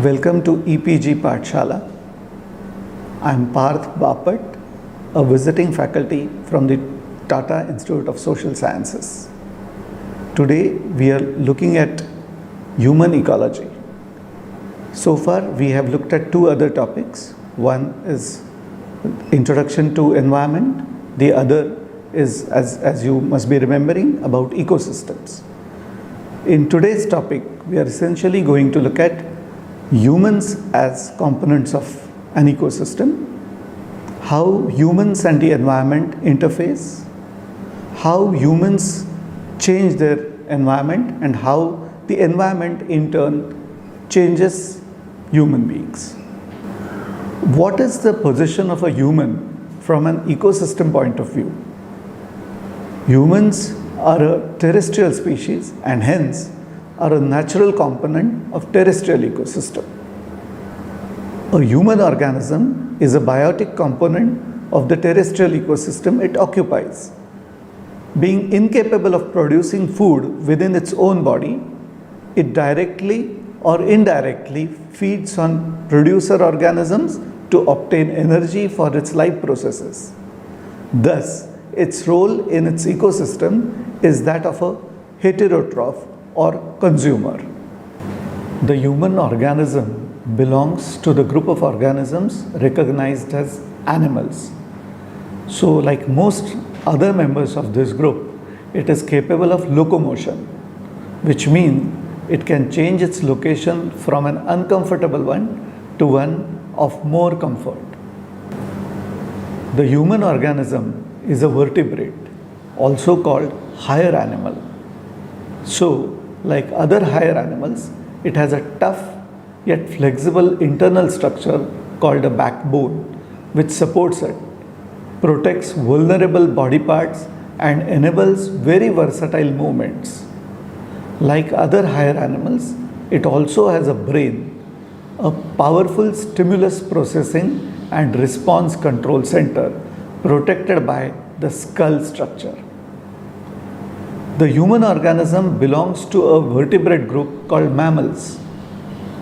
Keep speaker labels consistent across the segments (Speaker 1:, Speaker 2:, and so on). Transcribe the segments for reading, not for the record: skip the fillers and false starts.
Speaker 1: Welcome to EPG Pathshala. I am Parth Bapat, a visiting faculty from the Tata Institute of Social Sciences. Today we are looking at human ecology. So far we have looked at two other topics. One is introduction to environment. The other is, as you must be remembering, about ecosystems. In today's topic, we are essentially going to look at humans as components of an ecosystem, how humans and the environment interface, how humans change their environment, and how the environment in turn changes human beings. What is the position of a human from an ecosystem point of view? Humans are a terrestrial species and hence are a natural component of terrestrial ecosystem. A human organism is a biotic component of the terrestrial ecosystem it occupies. Being incapable of producing food within its own body, it directly or indirectly feeds on producer organisms to obtain energy for its life processes. Thus, its role in its ecosystem is that of a heterotroph or consumer. The human organism belongs to the group of organisms recognized as animals. So, like most other members of this group, it is capable of locomotion, which means it can change its location from an uncomfortable one to one of more comfort. The human organism is a vertebrate, also called higher animal. So, like other higher animals, it has a tough yet flexible internal structure called a backbone, which supports it, protects vulnerable body parts, and enables very versatile movements. Like other higher animals, it also has a brain, a powerful stimulus processing and response control center protected by the skull structure. The human organism belongs to a vertebrate group called mammals.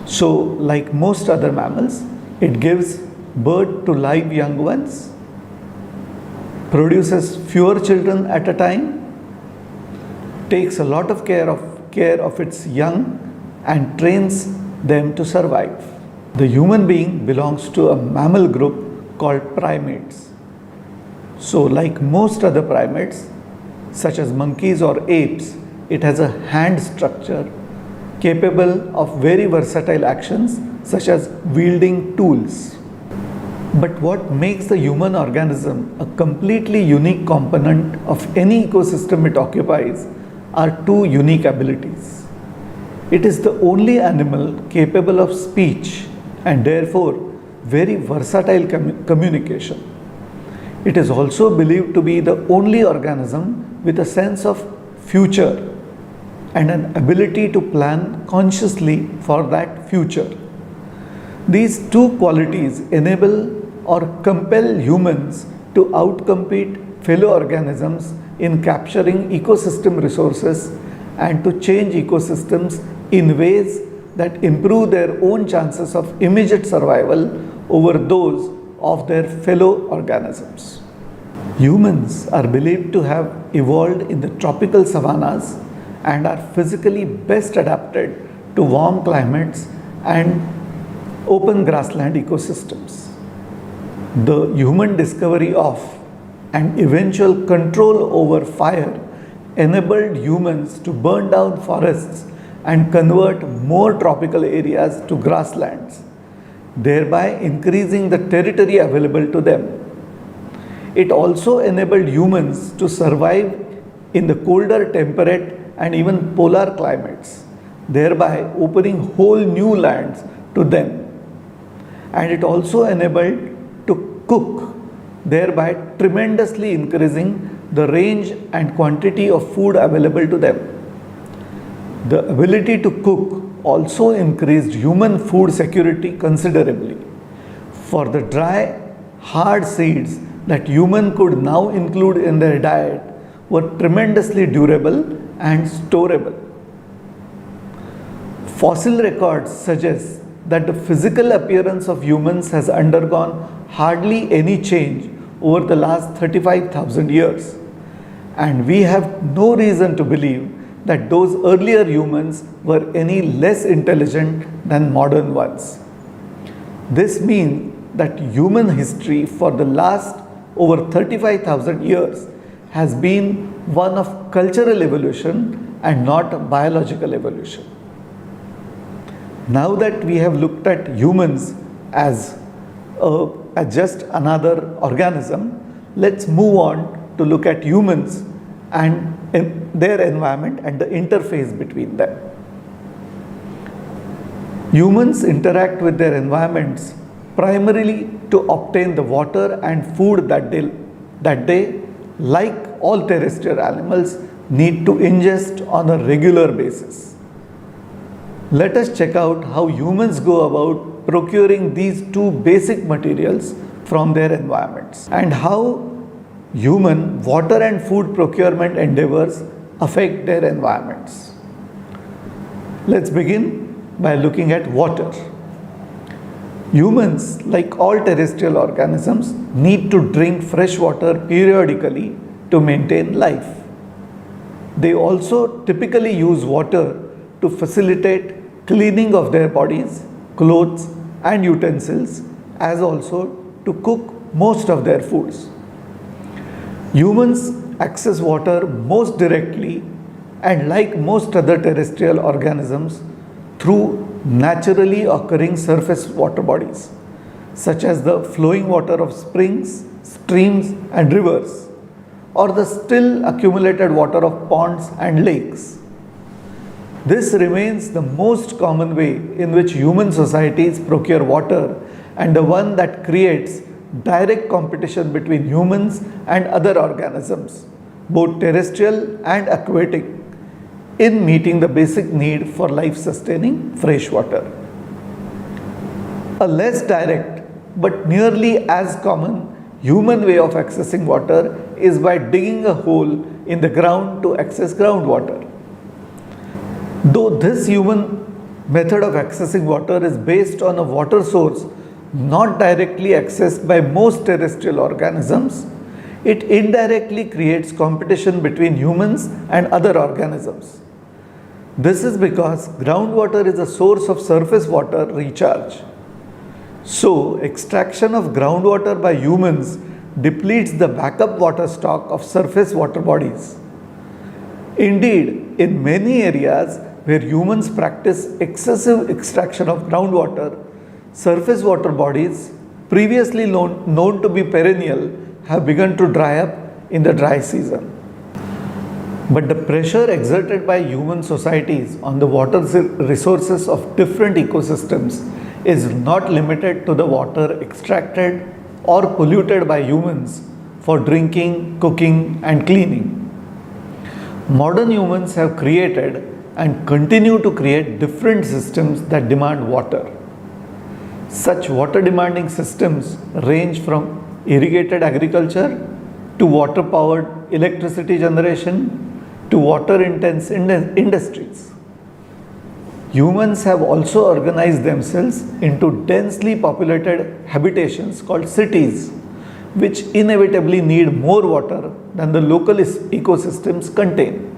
Speaker 1: So, like most other mammals, it gives birth to live young ones, produces fewer children at a time, takes a lot of care of its young, and trains them to survive. The human being belongs to a mammal group called primates. So, like most other primates, such as monkeys or apes, it has a hand structure capable of very versatile actions such as wielding tools. But what makes the human organism a completely unique component of any ecosystem it occupies are two unique abilities. It is the only animal capable of speech and therefore very versatile communication. It is also believed to be the only organism with a sense of future and an ability to plan consciously for that future. These two qualities enable or compel humans to outcompete fellow organisms in capturing ecosystem resources and to change ecosystems in ways that improve their own chances of immediate survival over those of their fellow organisms. Humans are believed to have evolved in the tropical savannas and are physically best adapted to warm climates and open grassland ecosystems. The human discovery of and eventual control over fire enabled humans to burn down forests and convert more tropical areas to grasslands, thereby increasing the territory available to them. It also enabled humans to survive in the colder temperate and even polar climates, thereby opening whole new lands to them. And it also enabled to cook, thereby tremendously increasing the range and quantity of food available to them. The ability to cook also increased human food security considerably. For the dry, hard seeds that human could now include in their diet were tremendously durable and storable. Fossil records suggest that the physical appearance of humans has undergone hardly any change over the last 35,000 years. And we have no reason to believe that those earlier humans were any less intelligent than modern ones. This means that human history for the last over 35,000 years has been one of cultural evolution and not biological evolution. Now that we have looked at humans as just another organism, let's move on to look at humans and their environment and the interface between them. Humans interact with their environments primarily to obtain the water and food that they, like all terrestrial animals, need to ingest on a regular basis. Let us check out how humans go about procuring these two basic materials from their environments and how human water and food procurement endeavors affect their environments. Let's begin by looking at water. Humans, like all terrestrial organisms, need to drink fresh water periodically to maintain life. They also typically use water to facilitate cleaning of their bodies, clothes, and utensils, as also to cook most of their foods. Humans access water most directly and, like most other terrestrial organisms, through naturally occurring surface water bodies, such as the flowing water of springs, streams, and rivers, or the still accumulated water of ponds and lakes. This remains the most common way in which human societies procure water and the one that creates direct competition between humans and other organisms, both terrestrial and aquatic, in meeting the basic need for life-sustaining fresh water. A less direct but nearly as common human way of accessing water is by digging a hole in the ground to access groundwater. Though this human method of accessing water is based on a water source not directly accessed by most terrestrial organisms, it indirectly creates competition between humans and other organisms. This is because groundwater is a source of surface water recharge. So, extraction of groundwater by humans depletes the backup water stock of surface water bodies. Indeed, in many areas where humans practice excessive extraction of groundwater, surface water bodies, previously known to be perennial, have begun to dry up in the dry season. But the pressure exerted by human societies on the water resources of different ecosystems is not limited to the water extracted or polluted by humans for drinking, cooking, and cleaning. Modern humans have created and continue to create different systems that demand water. Such water demanding systems range from irrigated agriculture to water powered electricity generation to water intense industries. Humans have also organized themselves into densely populated habitations called cities, which inevitably need more water than the local ecosystems contain.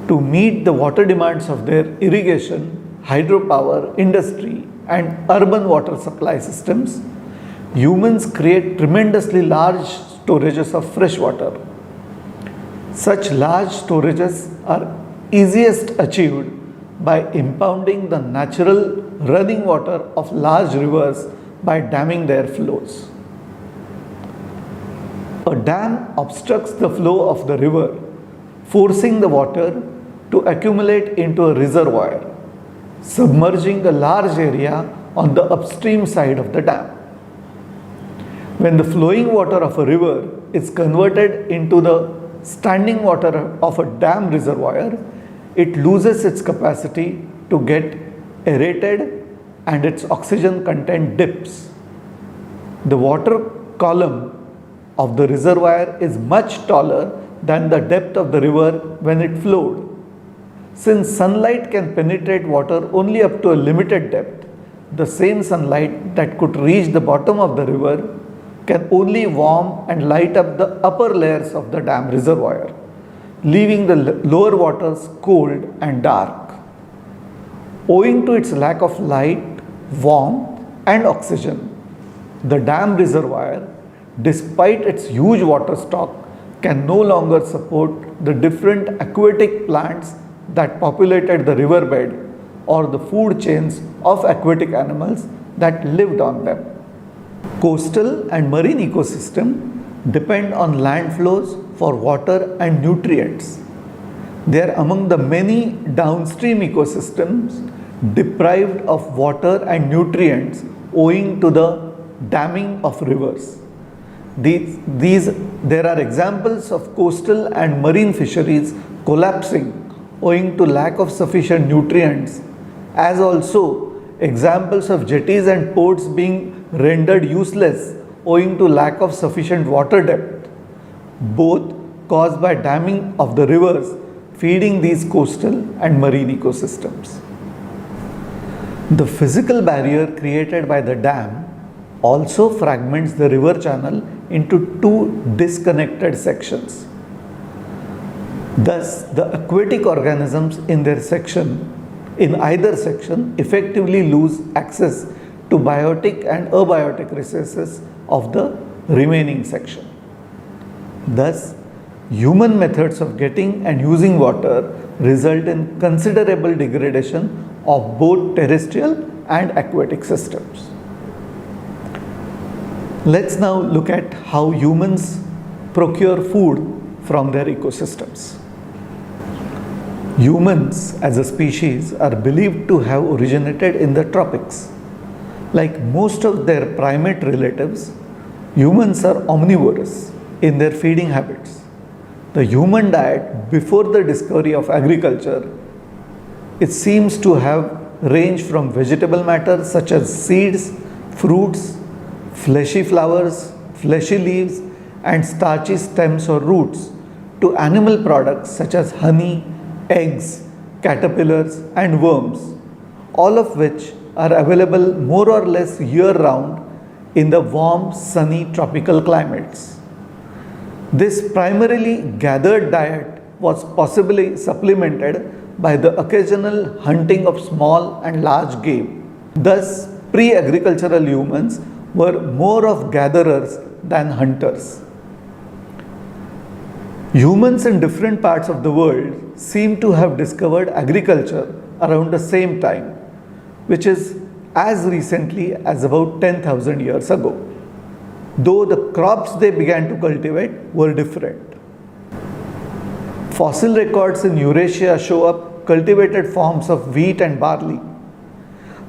Speaker 1: To meet the water demands of their irrigation, hydropower, industry, and urban water supply systems, humans create tremendously large storages of fresh water. Such large storages are easiest achieved by impounding the natural running water of large rivers by damming their flows. A dam obstructs the flow of the river, forcing the water to accumulate into a reservoir, submerging a large area on the upstream side of the dam. When the flowing water of a river is converted into the standing water of a dam reservoir, it loses its capacity to get aerated and its oxygen content dips. The water column of the reservoir is much taller than the depth of the river when it flowed. Since sunlight can penetrate water only up to a limited depth, the same sunlight that could reach the bottom of the river can only warm and light up the upper layers of the dam reservoir, leaving the lower waters cold and dark. Owing to its lack of light, warmth, and oxygen, the dam reservoir, despite its huge water stock, can no longer support the different aquatic plants that populated the riverbed or the food chains of aquatic animals that lived on them. Coastal and marine ecosystem depend on land flows for water and nutrients. They are among the many downstream ecosystems deprived of water and nutrients owing to the damming of rivers. There are examples of coastal and marine fisheries collapsing owing to lack of sufficient nutrients, as also examples of jetties and ports being rendered useless owing to lack of sufficient water depth, both caused by damming of the rivers feeding these coastal and marine ecosystems. The physical barrier created by the dam also fragments the river channel into two disconnected sections. Thus, the aquatic organisms in either section effectively lose access to biotic and abiotic resources of the remaining section. Thus, human methods of getting and using water result in considerable degradation of both terrestrial and aquatic systems. Let's now look at how humans procure food from their ecosystems. Humans as a species are believed to have originated in the tropics. Like most of their primate relatives, humans are omnivorous in their feeding habits. The human diet before the discovery of agriculture, it seems to have ranged from vegetable matter such as seeds, fruits, fleshy flowers, fleshy leaves, and starchy stems or roots to animal products such as honey, eggs, caterpillars, and worms, all of which are available more or less year round in the warm, sunny tropical climates. This primarily gathered diet was possibly supplemented by the occasional hunting of small and large game. Thus, pre-agricultural humans were more of gatherers than hunters. Humans in different parts of the world seem to have discovered agriculture around the same time, which is as recently as about 10,000 years ago, though the crops they began to cultivate were different. Fossil records in Eurasia show up cultivated forms of wheat and barley,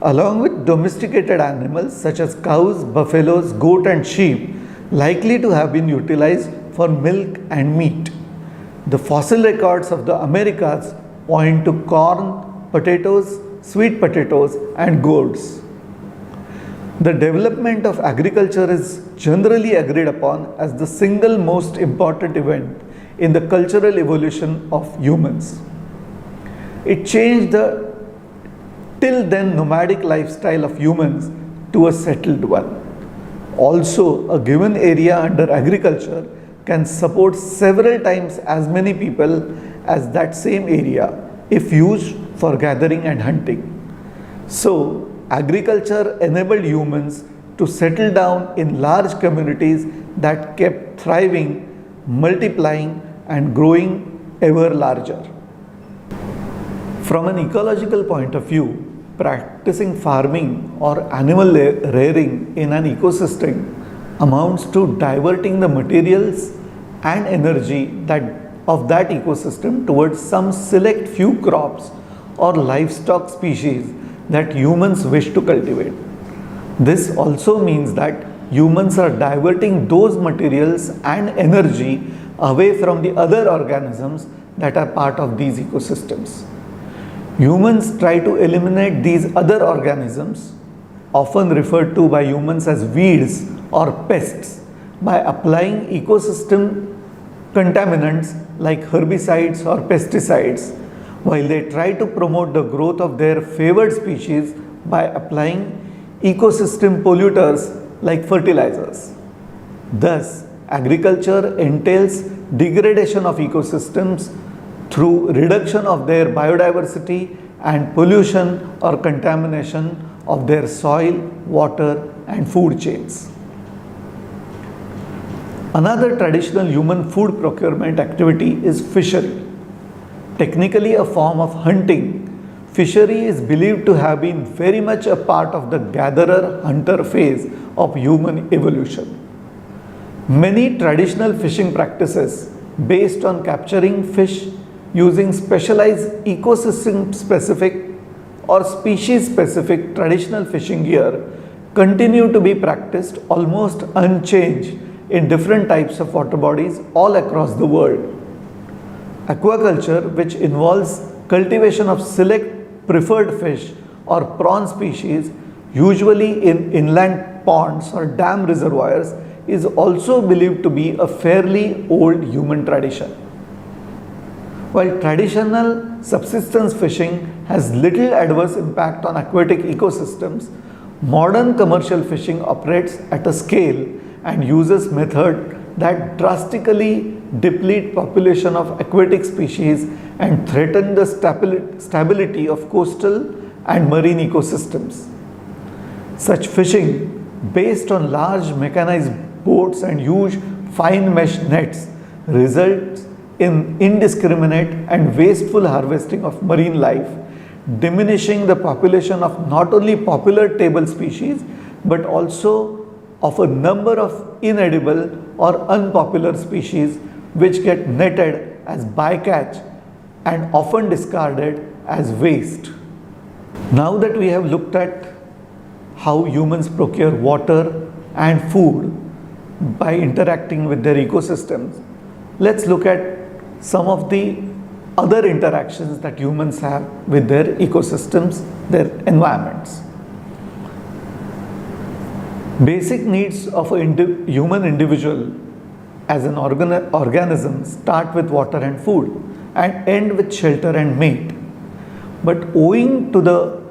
Speaker 1: along with domesticated animals such as cows, buffaloes, goat, and sheep, likely to have been utilized for milk and meat. The fossil records of the Americas point to corn, potatoes, sweet potatoes, and gourds. The development of agriculture is generally agreed upon as the single most important event in the cultural evolution of humans. It changed the till then nomadic lifestyle of humans to a settled one. Also, a given area under agriculture can support several times as many people as that same area if used for gathering and hunting. So, agriculture enabled humans to settle down in large communities that kept thriving, multiplying, and growing ever larger. From an ecological point of view, practicing farming or animal rearing in an ecosystem amounts to diverting the materials and energy of that ecosystem towards some select few crops or livestock species that humans wish to cultivate. This also means that humans are diverting those materials and energy away from the other organisms that are part of these ecosystems. Humans try to eliminate these other organisms, often referred to by humans as weeds or pests, by applying ecosystem contaminants like herbicides or pesticides, while they try to promote the growth of their favored species by applying ecosystem polluters like fertilizers. Thus, agriculture entails degradation of ecosystems through reduction of their biodiversity and pollution or contamination of their soil, water, and food chains. Another traditional human food procurement activity is fishery. Technically a form of hunting, fishery is believed to have been very much a part of the gatherer-hunter phase of human evolution. Many traditional fishing practices based on capturing fish using specialized ecosystem-specific or species-specific traditional fishing gear continue to be practiced almost unchanged in different types of water bodies all across the world. Aquaculture, which involves cultivation of select preferred fish or prawn species, usually in inland ponds or dam reservoirs, is also believed to be a fairly old human tradition. While traditional subsistence fishing has little adverse impact on aquatic ecosystems, modern commercial fishing operates at a scale and uses methods that drastically deplete population of aquatic species and threaten the stability of coastal and marine ecosystems. Such fishing, based on large mechanized boats and huge fine mesh nets, results in indiscriminate and wasteful harvesting of marine life, diminishing the population of not only popular table species but also of a number of inedible or unpopular species which get netted as bycatch and often discarded as waste. Now that we have looked at how humans procure water and food by interacting with their ecosystems, let's look at some of the other interactions that humans have with their ecosystems, their environments. Basic needs of a human individual as an organism start with water and food and end with shelter and mate. But owing to the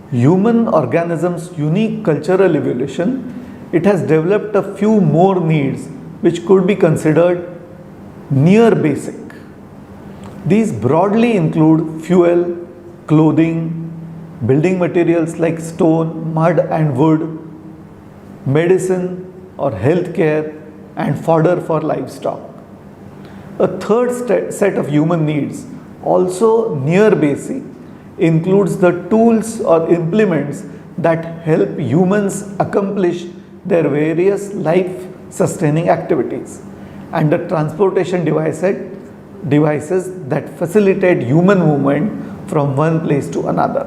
Speaker 1: human organism's unique cultural evolution, it has developed a few more needs which could be considered near basic. These broadly include fuel, clothing, building materials like stone, mud and wood, medicine or health care, and fodder for livestock. A third set of human needs, also near basic, includes the tools or implements that help humans accomplish their various life sustaining activities and the transportation devices that facilitate human movement from one place to another.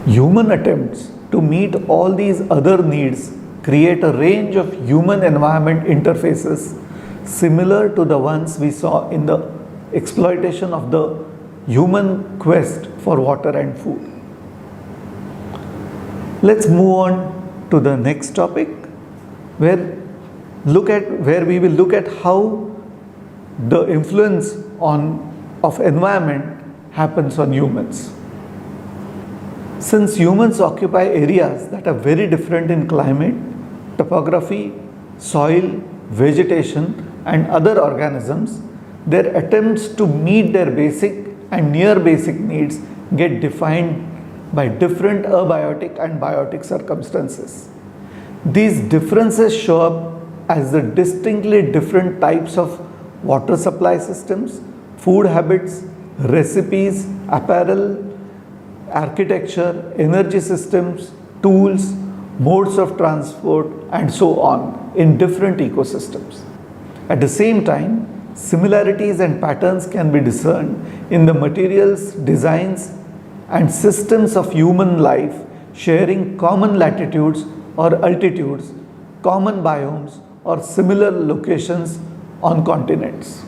Speaker 1: Human attempts to meet all these other needs create a range of human environment interfaces similar to the ones we saw in the exploitation of the human quest for water and food. Let's move on to the next topic where we will look at how the influence of environment happens on humans. Since humans occupy areas that are very different in climate, topography, soil, vegetation, and other organisms, their attempts to meet their basic and near basic needs get defined by different abiotic and biotic circumstances. These differences show up as the distinctly different types of water supply systems, food habits, recipes, apparel, architecture, energy systems, tools, modes of transport, and so on in different ecosystems. At the same time, similarities and patterns can be discerned in the materials, designs, and systems of human life sharing common latitudes or altitudes, common biomes, or similar locations on continents.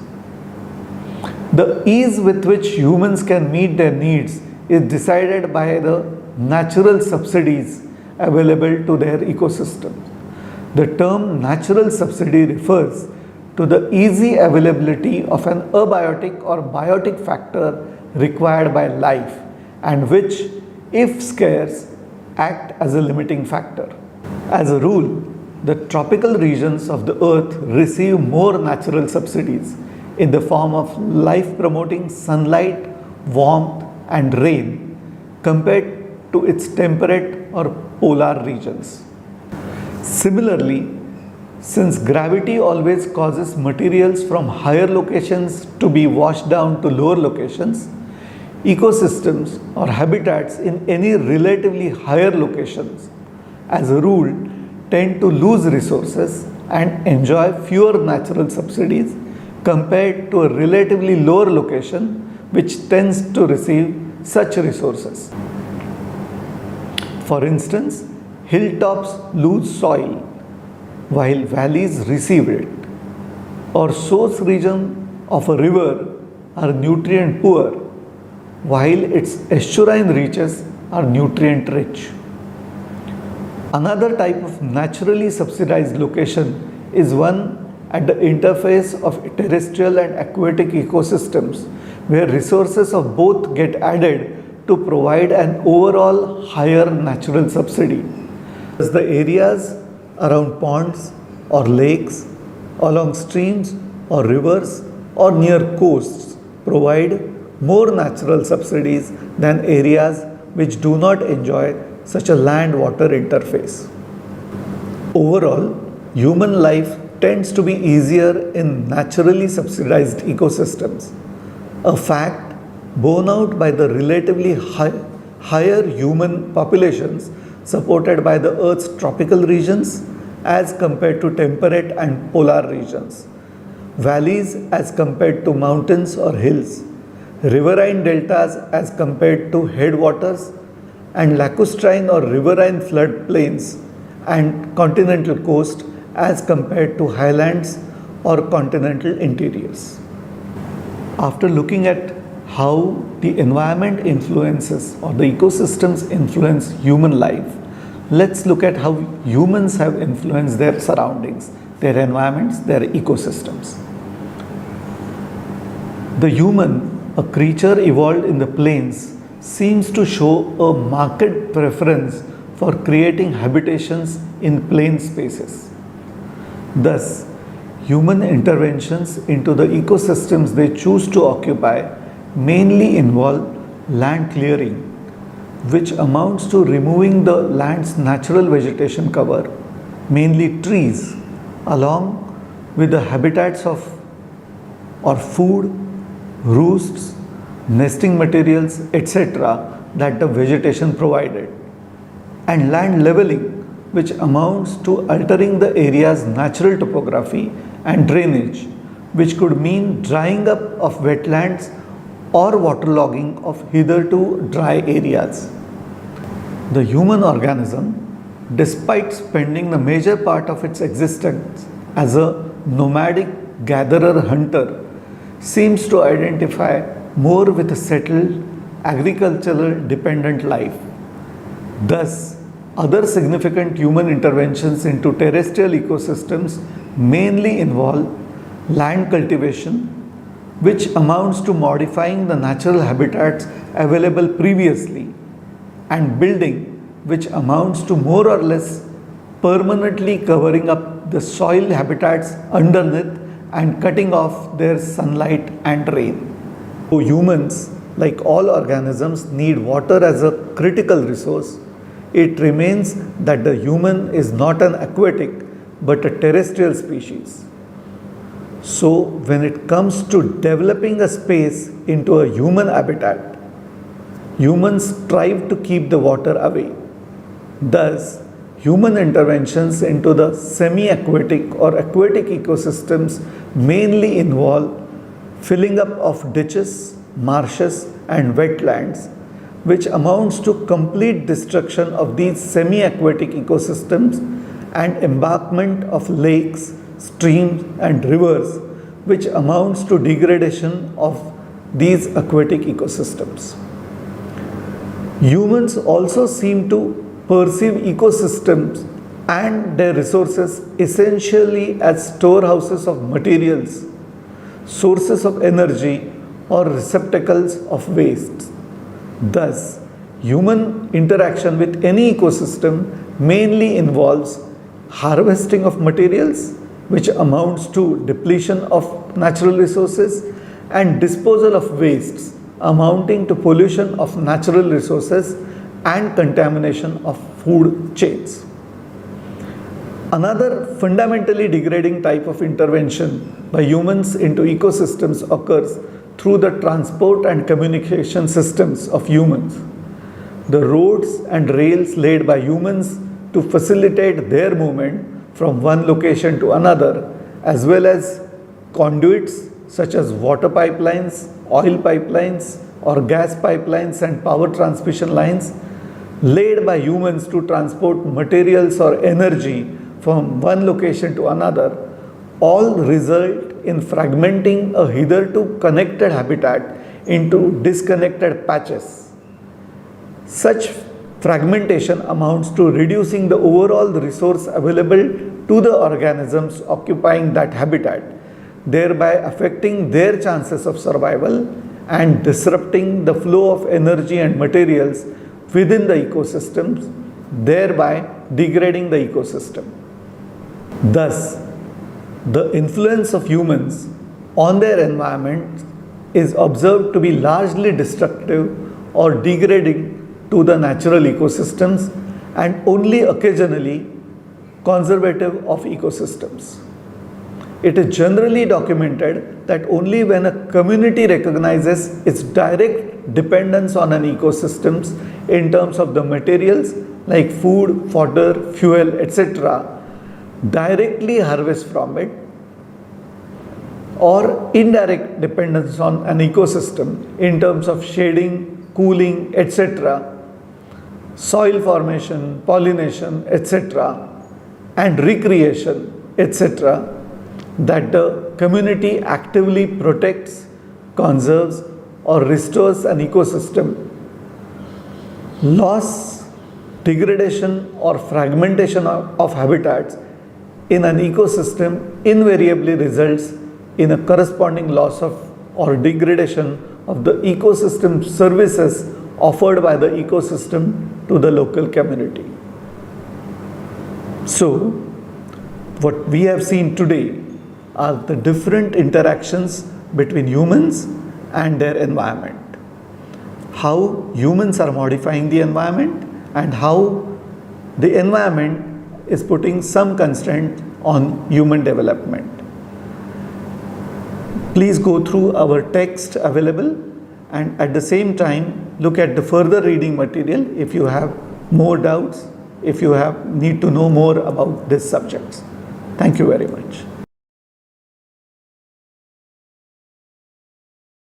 Speaker 1: The ease with which humans can meet their needs is decided by the natural subsidies available to their ecosystems. The term natural subsidy refers to the easy availability of an abiotic or biotic factor required by life, and which, if scarce, act as a limiting factor. As a rule, the tropical regions of the earth receive more natural subsidies in the form of life promoting sunlight, warmth, and rain compared to its temperate or polar regions. Similarly, since gravity always causes materials from higher locations to be washed down to lower locations, ecosystems or habitats in any relatively higher locations, as a rule, tend to lose resources and enjoy fewer natural subsidies compared to a relatively lower location which tends to receive such resources. For instance, hilltops lose soil while valleys receive it, or source region of a river are nutrient poor while its estuarine reaches are nutrient rich. Another type of naturally subsidized location is one at the interface of terrestrial and aquatic ecosystems, where resources of both get added to provide an overall higher natural subsidy. As the areas around ponds or lakes, along streams or rivers, or near coasts provide more natural subsidies than areas which do not enjoy such a land-water interface. Overall, human life tends to be easier in naturally subsidized ecosystems, a fact borne out by the relatively higher human populations supported by the Earth's tropical regions as compared to temperate and polar regions, valleys as compared to mountains or hills, riverine deltas as compared to headwaters, and lacustrine or riverine floodplains and continental coast as compared to highlands or continental interiors. After looking at how the environment influences or the ecosystems influence human life, let's look at how humans have influenced their surroundings, their environments, their ecosystems. The human, a creature evolved in the plains, seems to show a marked preference for creating habitations in plain spaces. Thus, human interventions into the ecosystems they choose to occupy mainly involve land clearing, which amounts to removing the land's natural vegetation cover, mainly trees, along with the habitats of or food, roosts, nesting materials, etc. that the vegetation provided, and land leveling, which amounts to altering the area's natural topography and drainage, which could mean drying up of wetlands or waterlogging of hitherto dry areas. The human organism, despite spending the major part of its existence as a nomadic gatherer-hunter, seems to identify more with a settled agricultural dependent life. Thus, other significant human interventions into terrestrial ecosystems mainly involve land cultivation, which amounts to modifying the natural habitats available previously, and building, which amounts to more or less permanently covering up the soil habitats underneath and cutting off their sunlight and rain. So humans, like all organisms, need water as a critical resource. It remains that the human is not an aquatic but a terrestrial species. So when it comes to developing a space into a human habitat, humans strive to keep the water away. Thus, human interventions into the semi-aquatic or aquatic ecosystems mainly involve filling up of ditches, marshes, and wetlands, which amounts to complete destruction of these semi-aquatic ecosystems and embankment of lakes, streams, and rivers, which amounts to degradation of these aquatic ecosystems. Humans also seem to perceive ecosystems and their resources essentially as storehouses of materials, sources of energy, or receptacles of waste. Thus, human interaction with any ecosystem mainly involves harvesting of materials, which amounts to depletion of natural resources, and disposal of wastes, amounting to pollution of natural resources and contamination of food chains. Another fundamentally degrading type of intervention by humans into ecosystems occurs through the transport and communication systems of humans. The roads and rails laid by humans to facilitate their movement from one location to another, as well as conduits such as water pipelines, oil pipelines, or gas pipelines and power transmission lines laid by humans to transport materials or energy from one location to another, all result in fragmenting a hitherto connected habitat into disconnected patches. Such fragmentation amounts to reducing the overall resource available to the organisms occupying that habitat, thereby affecting their chances of survival and disrupting the flow of energy and materials within the ecosystems, thereby degrading the ecosystem. Thus, the influence of humans on their environment is observed to be largely destructive or degrading to the natural ecosystems and only occasionally conservative of ecosystems. It is generally documented that only when a community recognizes its direct dependence on an ecosystem in terms of the materials like food, fodder, fuel, etc., directly harvest from it, or indirect dependence on an ecosystem in terms of shading, cooling, etc., soil formation, pollination, etc., and recreation, etc., that the community actively protects, conserves, or restores an ecosystem. Loss, degradation, or fragmentation of habitats in an ecosystem invariably results in a corresponding loss of or degradation of the ecosystem services offered by the ecosystem to the local community. So, what we have seen today are the different interactions between humans and their environment. How humans are modifying the environment and how the environment is putting some constraint on human development. Please go through our text available and at the same time look at the further reading material if you have more doubts, if you need to know more about these subjects. Thank you very much.